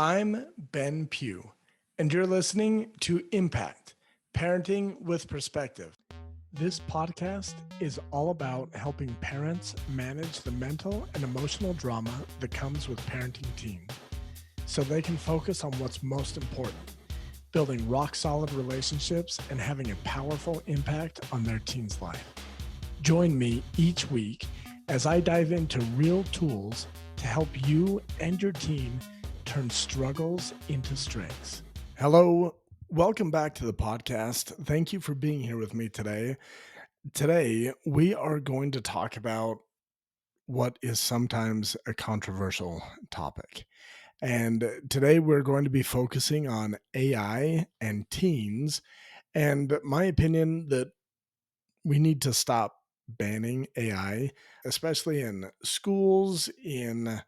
I'm Ben Pugh, and you're listening to Impact Parenting with Perspective. This podcast is all about helping parents manage the mental and emotional drama that comes with parenting teens so they can focus on what's most important, building rock solid relationships and having a powerful impact on their teen's life. Join me each week as I dive into real tools to help you and your teen turn struggles into strengths. Hello, welcome back to the podcast. Thank you for being here with me today. Today, we are going to talk about what is sometimes a controversial topic. And today, we're going to be focusing on AI and teens, and my opinion that we need to stop banning AI, especially in schools, in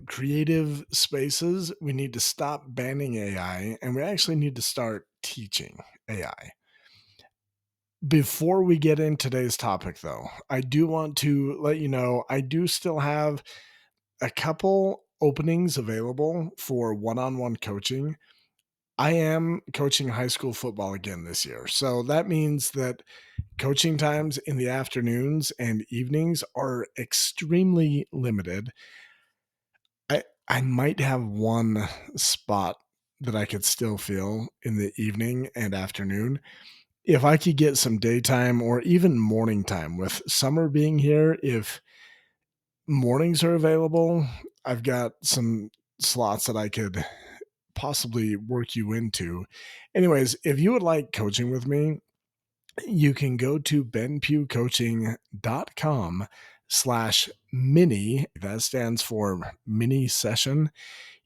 creative spaces. We need to stop banning AI and we actually need to start teaching AI. Before we get in today's topic, though, I do want to let you know I do still have a couple openings available for one on one coaching. I am coaching high school football again this year. So that means that coaching times in the afternoons and evenings are extremely limited. I might have one spot that I could still fill in the evening and afternoon. If I could get some daytime or even morning time with summer being here, if mornings are available, I've got some slots that I could possibly work you into. Anyways, if you would like coaching with me, you can go to benpughcoaching.com/mini. That stands for mini session,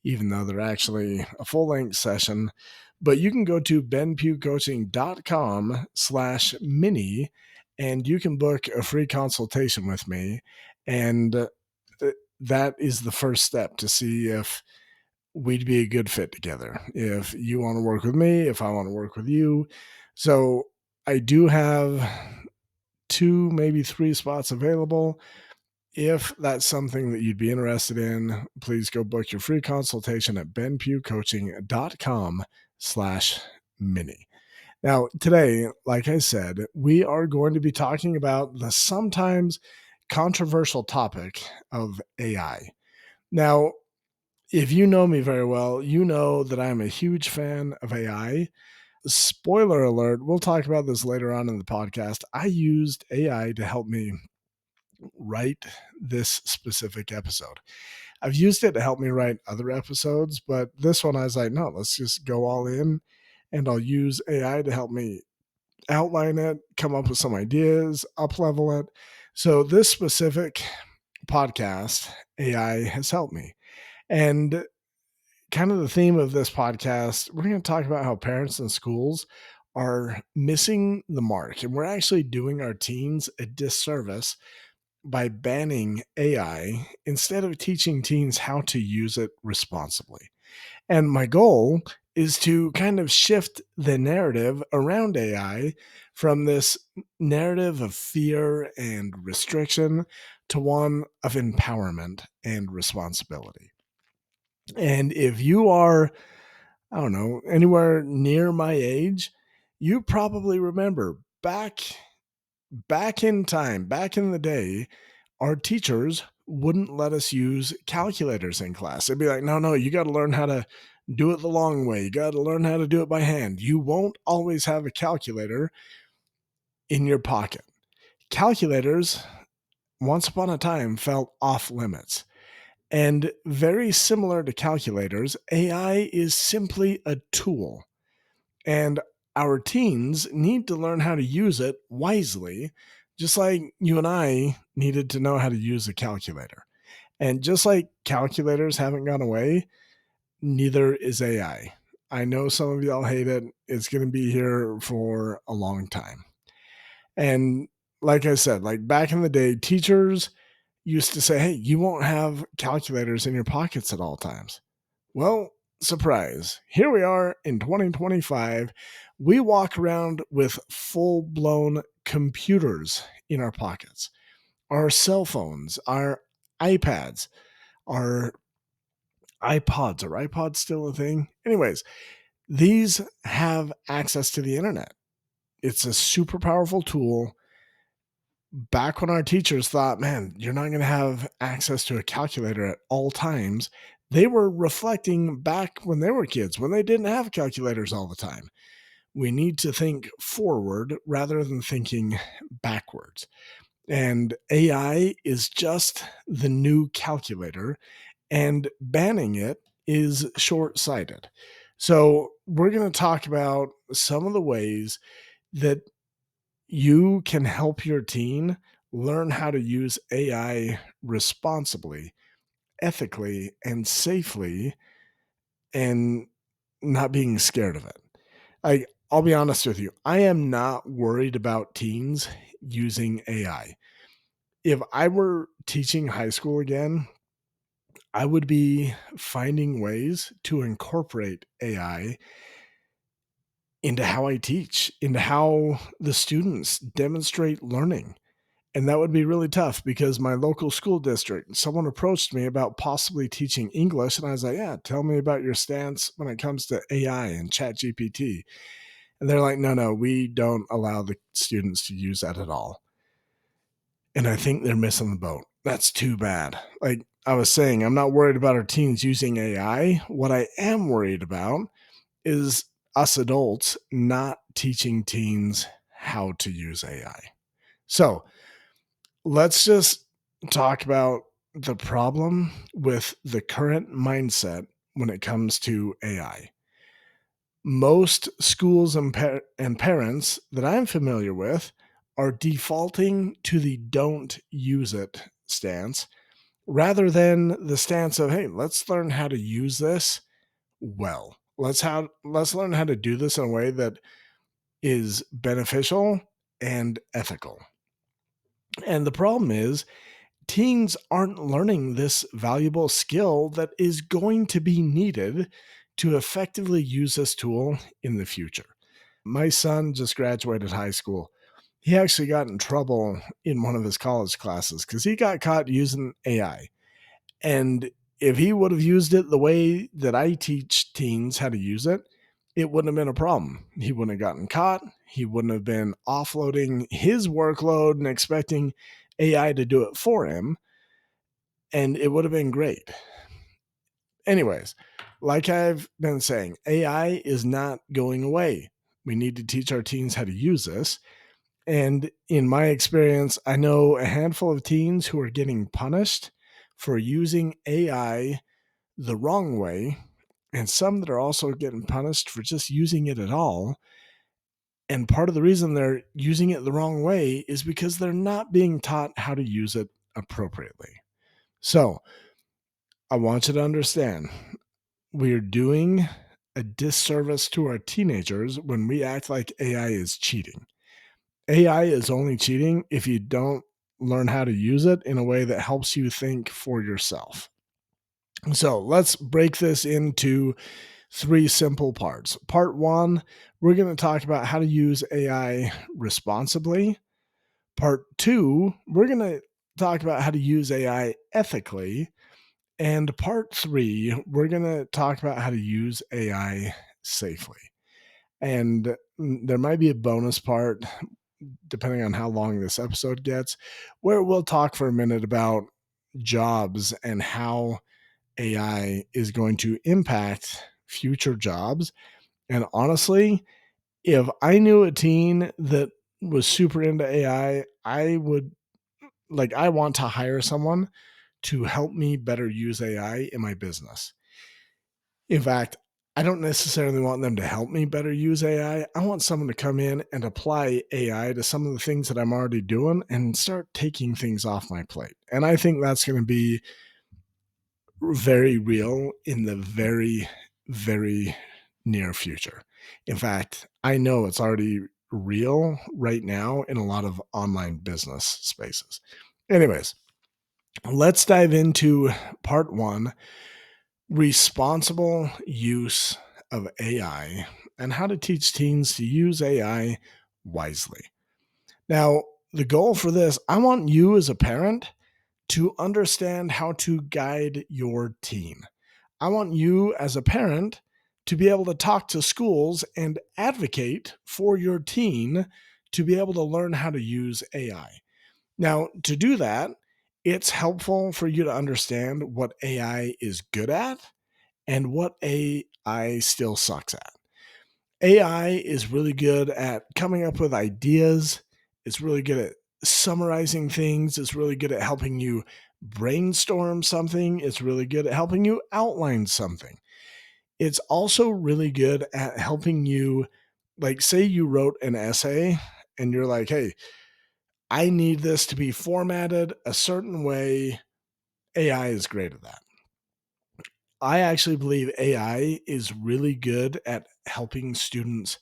even though they're actually a full length session. But you can go to benpughcoaching.com/mini and you can book a free consultation with me. And that is the first step to see if we'd be a good fit together. If you want to work with me, if I want to work with you. So I do have 2, maybe 3 spots available. If that's something that you'd be interested in, please go book your free consultation at benpughcoaching.com/mini. Now, today, like I said, we are going to be talking about the sometimes controversial topic of AI. Now, if you know me very well, you know that I'm a huge fan of AI. Spoiler alert, we'll talk about this later on in the podcast. I used AI to help me write this specific episode. I've used it to help me write other episodes, but this one I was like, no, let's just go all in and I'll use AI to help me outline it, come up with some ideas, up level it. So this specific podcast, AI has helped me. And kind of the theme of this podcast, we're going to talk about how parents and schools are missing the mark. And we're actually doing our teens a disservice by banning AI instead of teaching teens how to use it responsibly. And my goal is to kind of shift the narrative around AI from this narrative of fear and restriction to one of empowerment and responsibility. And if you are, I don't know, anywhere near my age, you probably remember back in time, back in the day, our teachers wouldn't let us use calculators in class. They'd be like, no, you got to learn how to do it the long way. You got to learn how to do it by hand. You won't always have a calculator in your pocket. Calculators, once upon a time, felt off limits. And very similar to calculators, AI is simply a tool. And our teens need to learn how to use it wisely, just like you and I needed to know how to use a calculator. And just like calculators haven't gone away, neither is AI. I know some of y'all hate it. It's going to be here for a long time. And like I said, like back in the day, teachers used to say, hey, you won't have calculators in your pockets at all times. Well, surprise. Here we are in 2025. We walk around with full blown computers in our pockets, our cell phones, our iPads, our iPods. Are iPods still a thing? Anyways, these have access to the internet. It's a super powerful tool. Back when our teachers thought, man, you're not going to have access to a calculator at all times, they were reflecting back when they were kids, when they didn't have calculators all the time. We need to think forward rather than thinking backwards. And AI is just the new calculator, and banning it is short sighted. So, we're going to talk about some of the ways that you can help your teen learn how to use AI responsibly, ethically, and safely, and not being scared of it. I'll be honest with you, I am not worried about teens using AI. If I were teaching high school again, I would be finding ways to incorporate AI into how I teach, into how the students demonstrate learning. And that would be really tough because my local school district, someone approached me about possibly teaching English. And I was like, yeah, tell me about your stance when it comes to AI and ChatGPT. And they're like, no, no, we don't allow the students to use that at all. And I think they're missing the boat. That's too bad. Like I was saying, I'm not worried about our teens using AI. What I am worried about is us adults not teaching teens how to use AI. So let's just talk about the problem with the current mindset when it comes to AI. Most schools and parents that I'm familiar with are defaulting to the don't use it stance rather than the stance of, hey, let's learn how to use this well. Let's learn how to do this in a way that is beneficial and ethical. And the problem is teens aren't learning this valuable skill that is going to be needed to effectively use this tool in the future. My son just graduated high school. He actually got in trouble in one of his college classes because he got caught using AI. And if he would have used it the way that I teach teens how to use it, it wouldn't have been a problem. He wouldn't have gotten caught. He wouldn't have been offloading his workload and expecting AI to do it for him. And it would have been great. Anyways, like I've been saying, AI is not going away. We need to teach our teens how to use this. And in my experience, I know a handful of teens who are getting punished for using AI the wrong way, and some that are also getting punished for just using it at all. And part of the reason they're using it the wrong way is because they're not being taught how to use it appropriately. So I want you to understand we're doing a disservice to our teenagers when we act like AI is cheating. AI is only cheating if you don't learn how to use it in a way that helps you think for yourself. So let's break this into three simple parts. Part one, we're going to talk about how to use AI responsibly. Part two, we're going to talk about how to use AI ethically. And part three, we're going to talk about how to use AI safely. And there might be a bonus part, depending on how long this episode gets, where we'll talk for a minute about jobs and how AI is going to impact future jobs. And honestly, if I knew a teen that was super into AI, I would I want to hire someone to help me better use AI in my business. In fact, I don't necessarily want them to help me better use AI. I want someone to come in and apply AI to some of the things that I'm already doing and start taking things off my plate. And I think that's going to be very real in the very, very near future. In fact, I know it's already real right now in a lot of online business spaces. Anyways, let's dive into part one, responsible use of AI and how to teach teens to use AI wisely. Now, the goal for this, I want you as a parent to understand how to guide your teen. I want you as a parent to be able to talk to schools and advocate for your teen to be able to learn how to use AI. Now, to do that, it's helpful for you to understand what AI is good at and what AI still sucks at. AI is really good at coming up with ideas. It's really good at summarizing things. It's really good at helping you brainstorm something. It's really good at helping you outline something. It's also really good at helping you, like, say you wrote an essay and you're like, hey, I need this to be formatted a certain way. AI is great at that. I actually believe AI is really good at helping students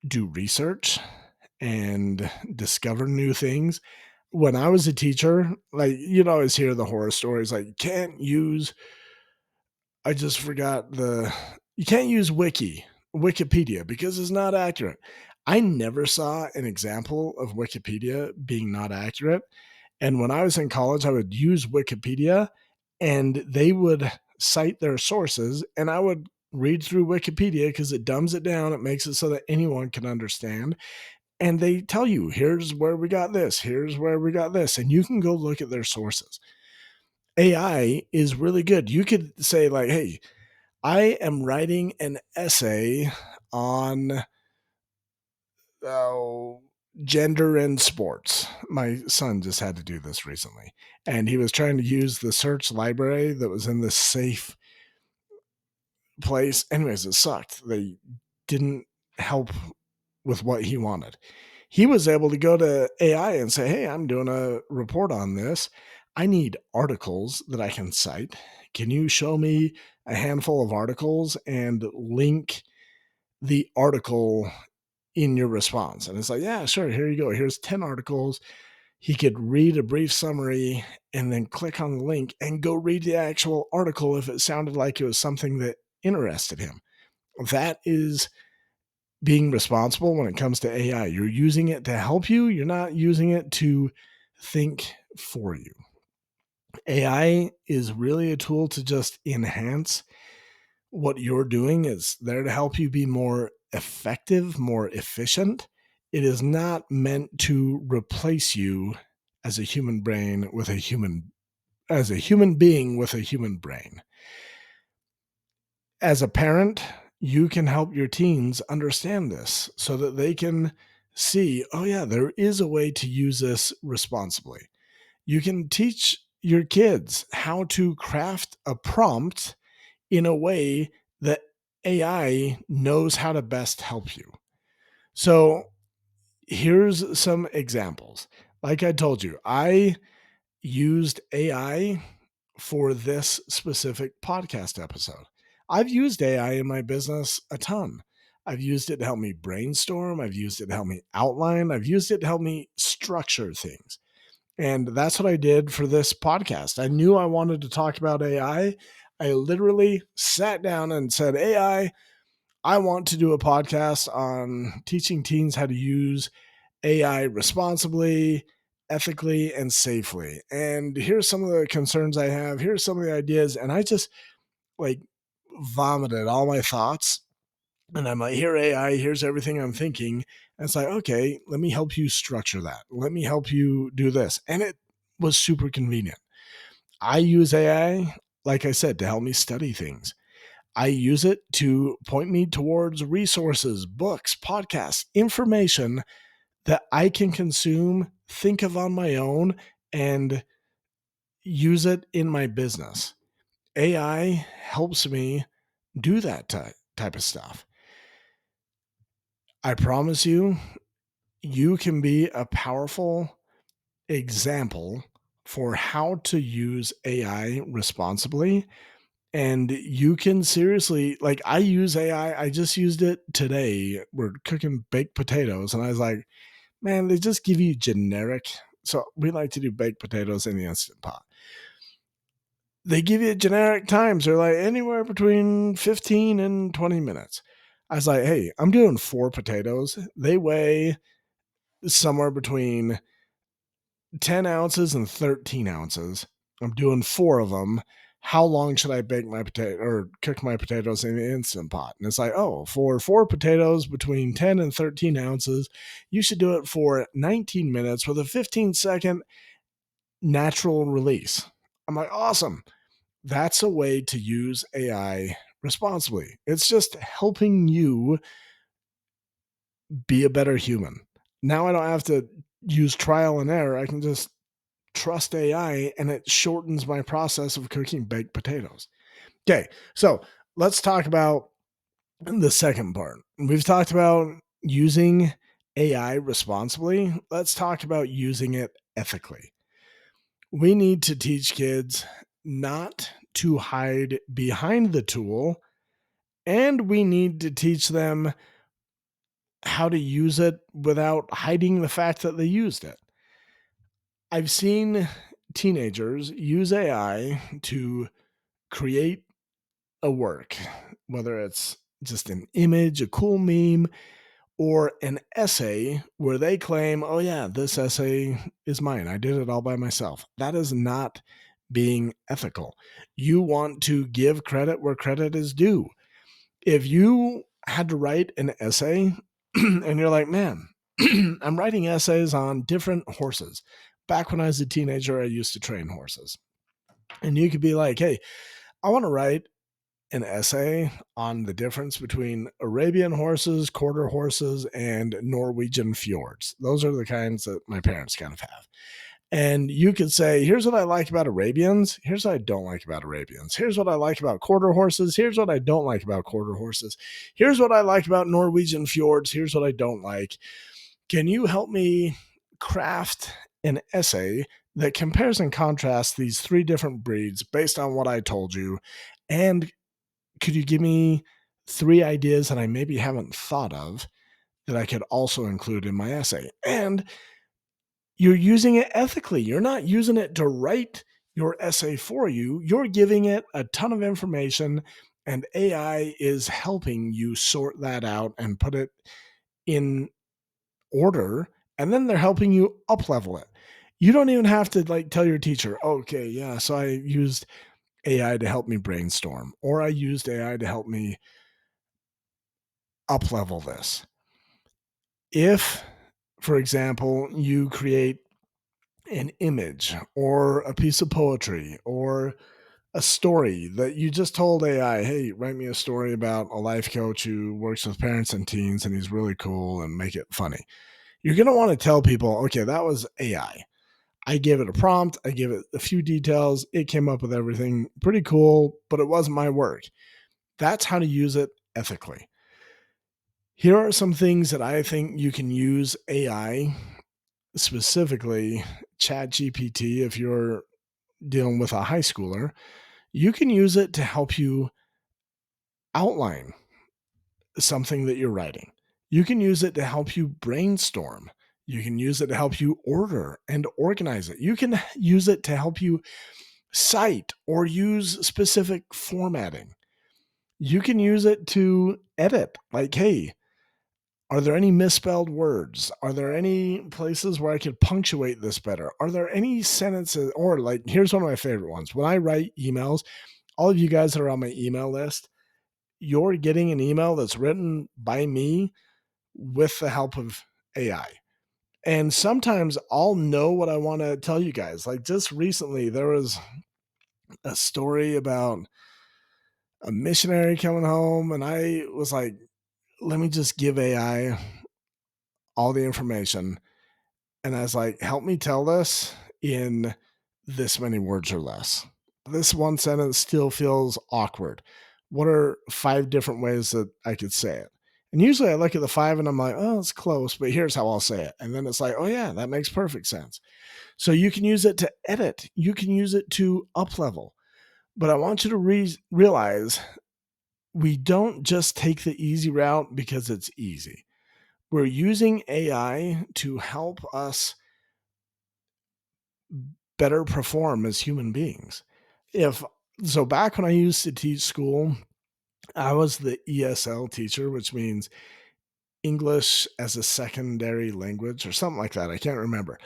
do research and discover new things. When I was a teacher, like, you'd always hear the horror stories, like, can't use I just forgot the you can't use Wikipedia because it's not accurate. I never saw an example of Wikipedia being not accurate. And when I was in college, I would use Wikipedia and they would cite their sources and I would read through Wikipedia because it dumbs it down. It makes it so that anyone can understand. And they tell you, here's where we got this, here's where we got this. And you can go look at their sources. AI is really good. You could say, like, hey, I am writing an essay on uh, gender in sports. My son just had to do this recently, and he was trying to use the search library that was in this safe place. Anyways, it sucked. They didn't help with what he wanted. He was able to go to AI and say, hey, I'm doing a report on this. I need articles that I can cite. Can you show me a handful of articles and link the article in your response? And it's like, yeah, sure. Here you go. Here's 10 articles. He could read a brief summary and then click on the link and go read the actual article if it sounded like it was something that interested him. That is being responsible when it comes to AI. You're using it to help you, you're not using it to think for you. AI is really a tool to just enhance what you're doing. It's there to help you be more effective, more efficient. It is not meant to replace you as a human brain with a human as a human being with a human brain. As a parent, you can help your teens understand this so that they can see, oh, yeah, there is a way to use this responsibly. You can teach your kids how to craft a prompt in a way that AI knows how to best help you. So here's some examples. Like I told you, I used AI for this specific podcast episode. I've used AI in my business a ton. I've used it to help me brainstorm. I've used it to help me outline. I've used it to help me structure things. And that's what I did for this podcast. I knew I wanted to talk about AI. I literally sat down and said, I want to do a podcast on teaching teens how to use AI responsibly, ethically, and safely. And here's some of the concerns I have. Here's some of the ideas. And I just like vomited all my thoughts. And I'm like, here, AI, here's everything I'm thinking. And it's like, okay, let me help you structure that. Let me help you do this. And it was super convenient. I use AI, like I said, to help me study things. I use it to point me towards resources, books, podcasts, information that I can consume, think of on my own, and use it in my business. AI helps me do that type of stuff. I promise you, you can be a powerful example for how to use AI responsibly. And you can seriously, like, I use AI. I just used it today. We're cooking baked potatoes. And I was like, man, they just give you generic. So we like to do baked potatoes in the Instant Pot. They give you generic times. They're like anywhere between 15 and 20 minutes. I was like, hey, I'm doing 4 potatoes. They weigh somewhere between 10 ounces and 13 ounces. I'm doing 4 of them. how long should I bake my potato or cook my potatoes in the Instant Pot? And it's like, oh, for 4 potatoes between 10 and 13 ounces, you should do it for 19 minutes with a 15-second natural release. I'm like, awesome. That's a way to use AI responsibly. It's just helping you be a better human. Now I don't have to use trial and error. I can just trust AI and it shortens my process of cooking baked potatoes. Okay, so let's talk about the second part. We've talked about using AI responsibly. Let's talk about using it ethically. We need to teach kids not to hide behind the tool, and we need to teach them how to use it without hiding the fact that they used it. I've seen teenagers use AI to create a work, whether it's just an image, a cool meme, or an essay where they claim, oh, yeah, this essay is mine. I did it all by myself. That is not being ethical. You want to give credit where credit is due. If you had to write an essay and you're like, man, I'm writing essays on different horses. Back when I was a teenager, I used to train horses. And you could be like, hey, I want to write an essay on the difference between Arabian horses, quarter horses, and Norwegian fjords. Those are the kinds that my parents kind of have. And you could say, here's what I like about Arabians. Here's what I don't like about Arabians. Here's what I like about quarter horses. Here's what I don't like about quarter horses. Here's what I like about Norwegian fjords. Here's what I don't like. Can you help me craft an essay that compares and contrasts these three different breeds based on what I told you? And could you give me three ideas that I maybe haven't thought of that I could also include in my essay? And you're using it ethically. You're not using it to write your essay for you. You're giving it a ton of information, and AI is helping you sort that out and put it in order. And then they're helping you up level it. You don't even have to like tell your teacher, okay, yeah, so I used AI to help me brainstorm, or I used AI to help me up level this. If, for example, you create an image or a piece of poetry or a story that you just told AI, hey, write me a story about a life coach who works with parents and teens and he's really cool and make it funny. You're going to want to tell people, okay, that was AI. I gave it a prompt, I gave it a few details, it came up with everything pretty cool, but it wasn't my work. That's how to use it ethically. Here are some things that I think you can use AI, specifically ChatGPT, if you're dealing with a high schooler. You can use it to help you outline something that you're writing. You can use it to help you brainstorm. You can use it to help you order and organize it. You can use it to help you cite or use specific formatting. You can use it to edit, like, hey, are there any misspelled words? Are there any places where I could punctuate this better? Are there any sentences? Or, like, here's one of my favorite ones. When I write emails, all of you guys that are on my email list, you're getting an email that's written by me with the help of AI. And sometimes I'll know what I want to tell you guys. Like, just recently, there was a story about a missionary coming home, and I was like, let me just give AI all the information. And I was like, help me tell this in this many words or less. This one sentence still feels awkward. What are 5 different ways that I could say it? And usually I look at the 5 and I'm like, oh, it's close, but here's how I'll say it. And then it's like, oh, yeah, that makes perfect sense. So you can use it to edit, you can use it to up level. But I want you to realize we don't just take the easy route because it's easy. We're using AI to help us better perform as human beings. If so, back when I used to teach school, I was the ESL teacher, which means English as a secondary language or something like that. I can't remember.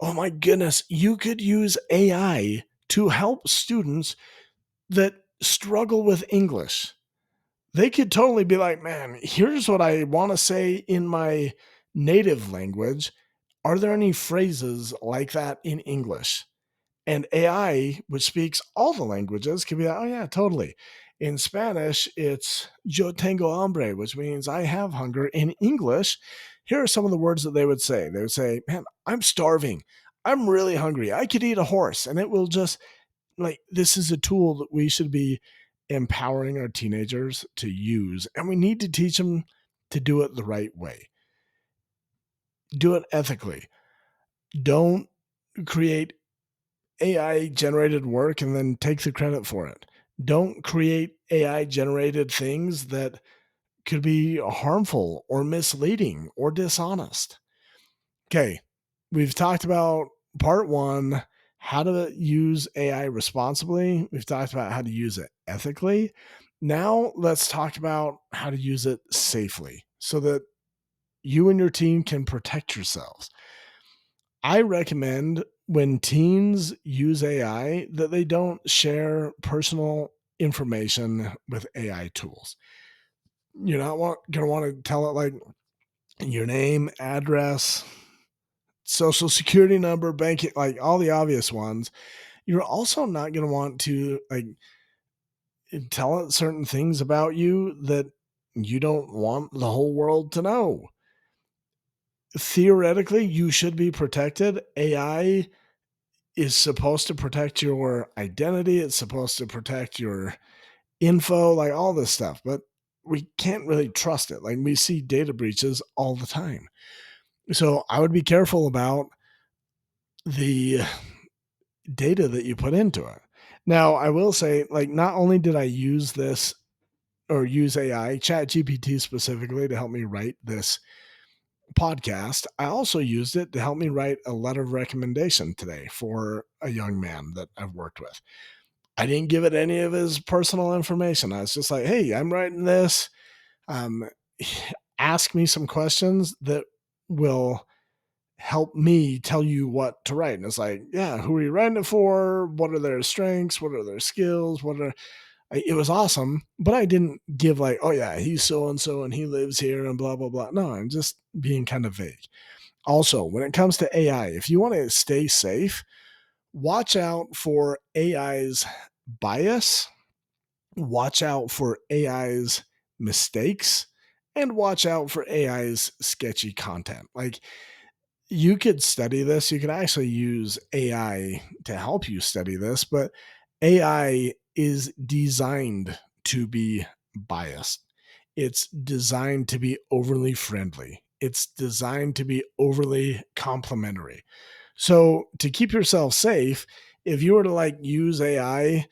Oh my goodness, you could use AI to help students that struggle with English. They could totally be like, man, here's what I want to say in my native language. Are there any phrases like that in English? And AI, which speaks all the languages, can be like, oh, yeah, totally. In Spanish, it's yo tengo hambre, which means I have hunger. In English, here are some of the words that they would say. They would say, man, I'm starving. I'm really hungry. I could eat a horse. And it will just like, this is a tool that we should be empowering our teenagers to use. And we need to teach them to do it the right way, do it ethically. Don't create AI generated work and then take the credit for it. Don't create AI generated things that could be harmful or misleading or dishonest. Okay, we've talked about part one, how to use AI responsibly. We've talked about how to use it ethically. Now let's talk about how to use it safely so that you and your team can protect yourselves. I recommend when teens use AI that they don't share personal information with AI tools. You're not going to want to tell it like your name, address, social security number, banking, like all the obvious ones. You're also not going to want to like tell it certain things about you that you don't want the whole world to know. Theoretically, you should be protected. AI is supposed to protect your identity. It's supposed to protect your info, like all this stuff, but we can't really trust it. Like we see data breaches all the time. So I would be careful about the data that you put into it. Now, I will say, like, not only did I use this or use AI, ChatGPT specifically, to help me write this podcast, I also used it to help me write a letter of recommendation today for a young man that I've worked with. I didn't give it any of his personal information. I was just like, hey, I'm writing this. Um, ask me some questions that will help me tell you what to write. And it's like, yeah, who are you writing it for? What are their strengths? What are their skills? It was awesome, but I didn't give like, oh yeah, he's so and so and he lives here and blah, blah, blah. No, I'm just being kind of vague. Also, when it comes to AI, if you want to stay safe, watch out for AI's bias, watch out for AI's mistakes, and watch out for AI's sketchy content. Like, you could study this. You could actually use AI to help you study this, but AI is designed to be biased. It's designed to be overly friendly. It's designed to be overly complimentary. So, to keep yourself safe, if you were to like use AI,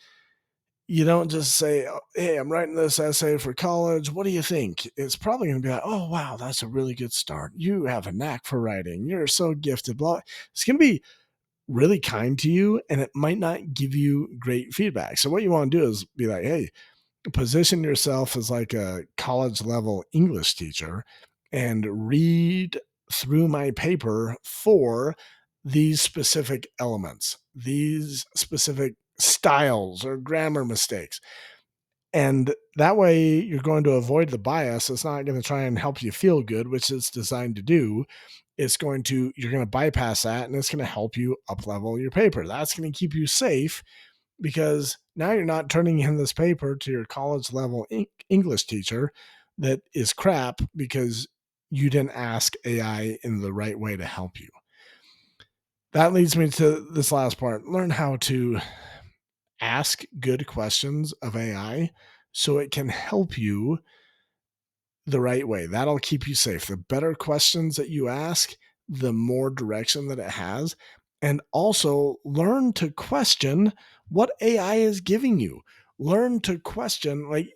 you don't just say, "Oh, hey, I'm writing this essay for college. What do you think?" It's probably going to be like, oh, wow, that's a really good start. You have a knack for writing. You're so gifted. Blah. It's going to be really kind to you and it might not give you great feedback. So, what you want to do is be like, hey, position yourself as like a college level English teacher and read through my paper for these specific elements, these specific styles or grammar mistakes. And that way you're going to avoid the bias. It's not going to try and help you feel good, which it's designed to do. You're going to bypass that and it's going to help you up level your paper. That's going to keep you safe because now you're not turning in this paper to your college level English teacher that is crap because you didn't ask AI in the right way to help you. That leads me to this last part. Learn how to ask good questions of AI so it can help you the right way. That'll keep you safe. The better questions that you ask, the more direction that it has. And also learn to question what AI is giving you. Learn to question, like,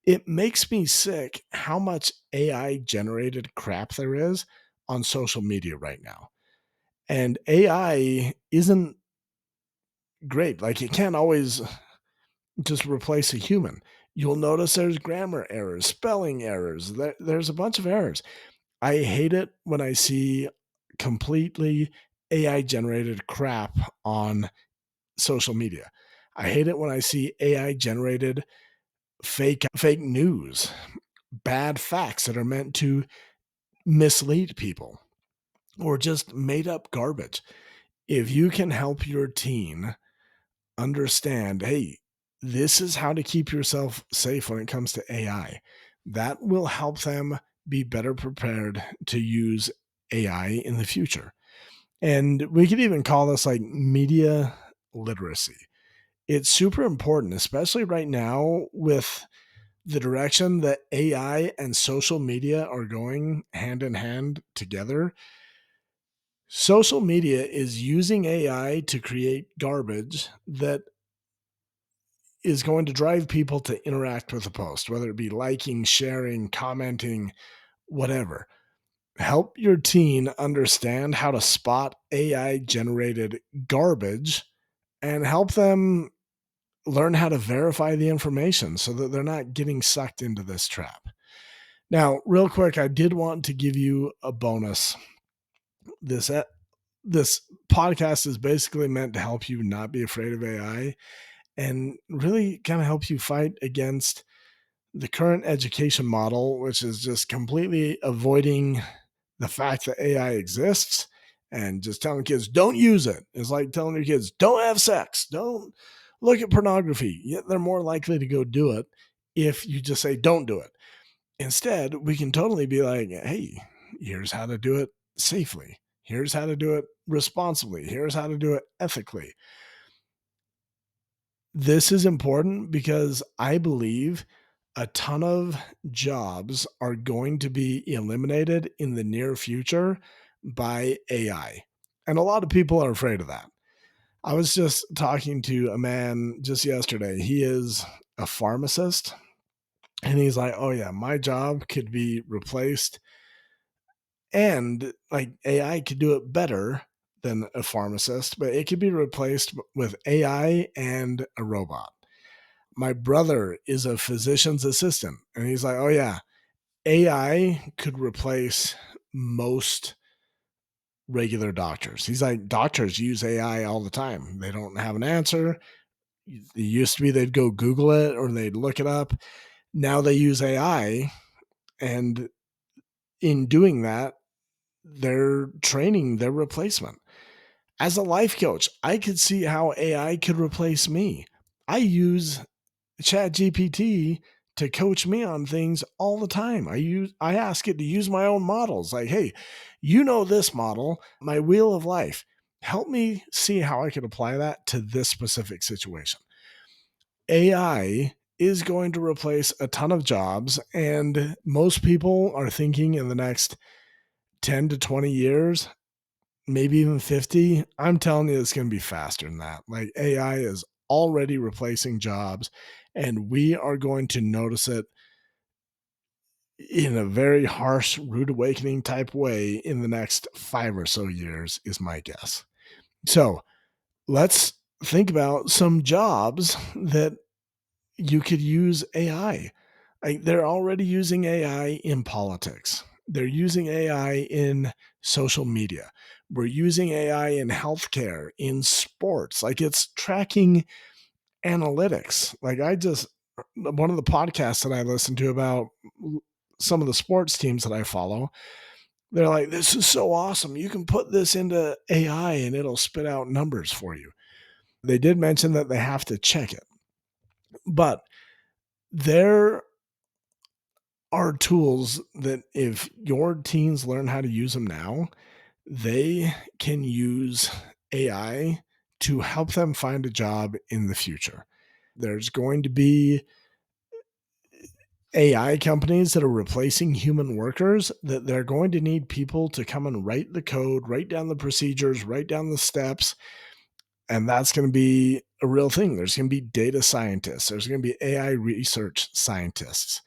it makes me sick how much AI generated crap there is on social media right now. And AI isn't great. Like, it can't always just replace a human. You'll notice there's grammar errors, spelling errors. There's a bunch of errors. I hate it when I see completely AI generated crap on social media. I hate it when I see AI generated fake news, bad facts that are meant to mislead people, or just made up garbage. If you can help your teen understand, hey, this is how to keep yourself safe when it comes to AI, that will help them be better prepared to use AI in the future. And we could even call this like media literacy. It's super important, especially right now with the direction that AI and social media are going hand in hand together. Social media is using AI to create garbage that is going to drive people to interact with a post, whether it be liking, sharing, commenting, whatever. Help your teen understand how to spot AI generated garbage and help them learn how to verify the information so that they're not getting sucked into this trap. Now, real quick, I did want to give you a bonus. This this podcast is basically meant to help you not be afraid of AI and really kind of help you fight against the current education model, which is just completely avoiding the fact that AI exists and just telling kids don't use it. It's like telling your kids don't have sex, don't look at pornography. Yet they're more likely to go do it if you just say don't do it. Instead, we can totally be like, hey, here's how to do it safely. Here's how to do it responsibly. Here's how to do it ethically. This is important because I believe a ton of jobs are going to be eliminated in the near future by AI. And a lot of people are afraid of that. I was just talking to a man just yesterday. He is a pharmacist and he's like, "Oh yeah, my job could be replaced and like AI could do it better than a pharmacist, but it could be replaced with AI and a robot." My brother is a physician's assistant, and he's like, "Oh yeah, AI could replace most regular doctors." He's like, "Doctors use AI all the time. They don't have an answer. It used to be they'd go Google it or they'd look it up. Now they use AI, and in doing that, they're training their replacement." As a life coach, I could see how AI could replace me. I use ChatGPT to coach me on things all the time. I ask it to use my own models. Like, hey, you know this model, my wheel of life. Help me see how I could apply that to this specific situation. AI is going to replace a ton of jobs, and most people are thinking in the next 10 to 20 years, maybe even 50. I'm telling you, it's going to be faster than that. Like AI is already replacing jobs, and we are going to notice it in a very harsh, rude awakening type way in the next 5 or so years, is my guess. So let's think about some jobs that you could use AI. Like they're already using AI in politics. They're using AI in social media. We're using AI in healthcare, in sports. Like it's tracking analytics. Like one of the podcasts that I listen to about some of the sports teams that I follow, they're like, this is so awesome. You can put this into AI and it'll spit out numbers for you. They did mention that they have to check it, but there are tools that if your teens learn how to use them now, they can use AI to help them find a job in the future. There's going to be AI companies that are replacing human workers that they're going to need people to come and write the code, write down the procedures, write down the steps. And that's going to be a real thing. There's going to be data scientists. There's going to be AI research scientists.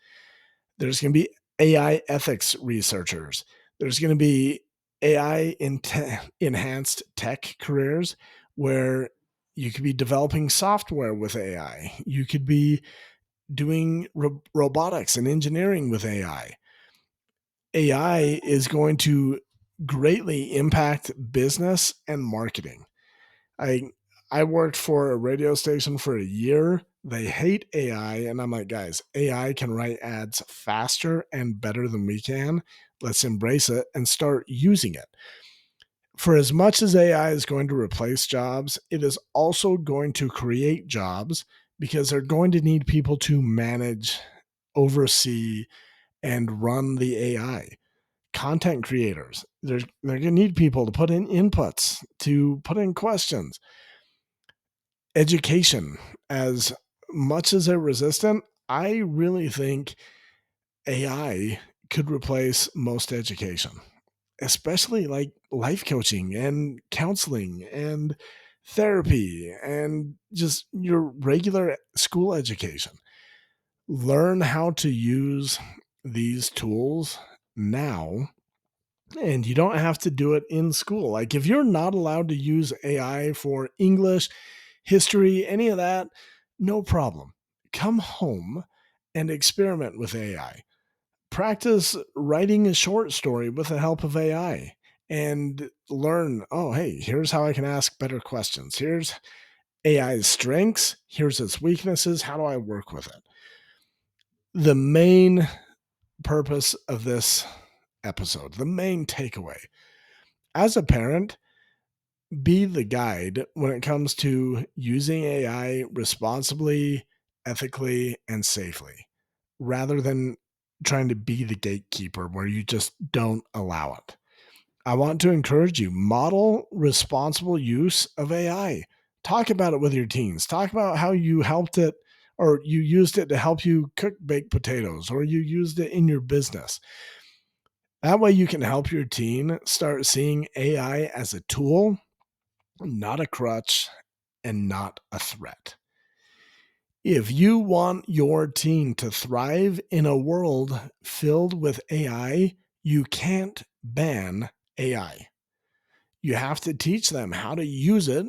There's going to be AI ethics researchers. There's going to be AI enhanced tech careers where you could be developing software with AI. You could be doing robotics and engineering with AI. AI is going to greatly impact business and marketing. I I worked for a radio station for a year. They hate AI. And I'm like, guys, AI can write ads faster and better than we can. Let's embrace it and start using it. For as much as AI is going to replace jobs, it is also going to create jobs because they're going to need people to manage, oversee, and run the AI. Content creators, they're going to need people to put in inputs, to put in questions. Education, as much as they're resistant, I really think AI could replace most education, especially like life coaching and counseling and therapy and just your regular school education. Learn how to use these tools now, and you don't have to do it in school. Like if you're not allowed to use AI for English, history, any of that, no problem. Come home and experiment with AI. Practice writing a short story with the help of AI and learn, oh, hey, here's how I can ask better questions. Here's AI's strengths. Here's its weaknesses. How do I work with it? The main purpose of this episode, the main takeaway, as a parent, be the guide when it comes to using AI responsibly, ethically, and safely, rather than trying to be the gatekeeper where you just don't allow it. I want to encourage you, model responsible use of AI. Talk about it with your teens. Talk about how you helped it or you used it to help you cook baked potatoes or you used it in your business. That way you can help your teen start seeing AI as a tool, not a crutch, and not a threat. If you want your teen to thrive in a world filled with AI, you can't ban AI. You have to teach them how to use it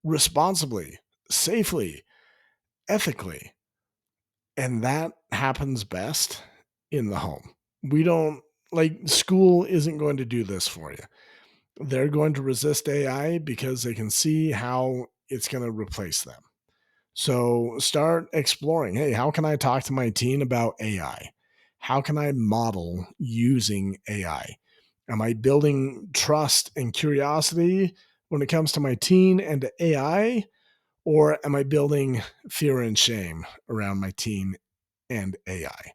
responsibly, safely, ethically. And that happens best in the home. We don't, like, school isn't going to do this for you. They're going to resist AI because they can see how it's going to replace them. So start exploring. Hey, how can I talk to my teen about AI? How can I model using AI? Am I building trust and curiosity when it comes to my teen and to AI? Or am I building fear and shame around my teen and AI?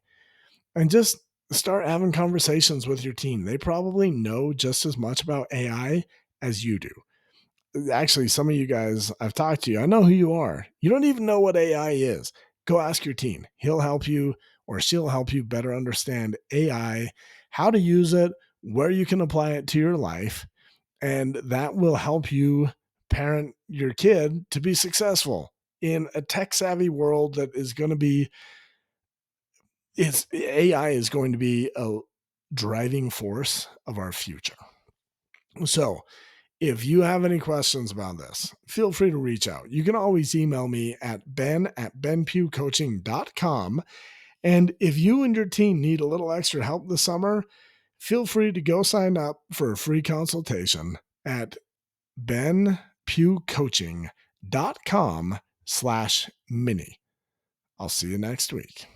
And just start having conversations with your teen. They probably know just as much about AI as you do. Actually, some of you guys, I've talked to you. I know who you are. You don't even know what AI is. Go ask your teen. He'll help you or she'll help you better understand AI, how to use it, where you can apply it to your life, and that will help you parent your kid to be successful in a tech savvy world that is going to be it's AI is going to be a driving force of our future. So, if you have any questions about this, feel free to reach out. You can always email me at ben@benpughcoaching.com. And if you and your team need a little extra help this summer, feel free to go sign up for a free consultation at benpughcoaching.com/mini. I'll see you next week.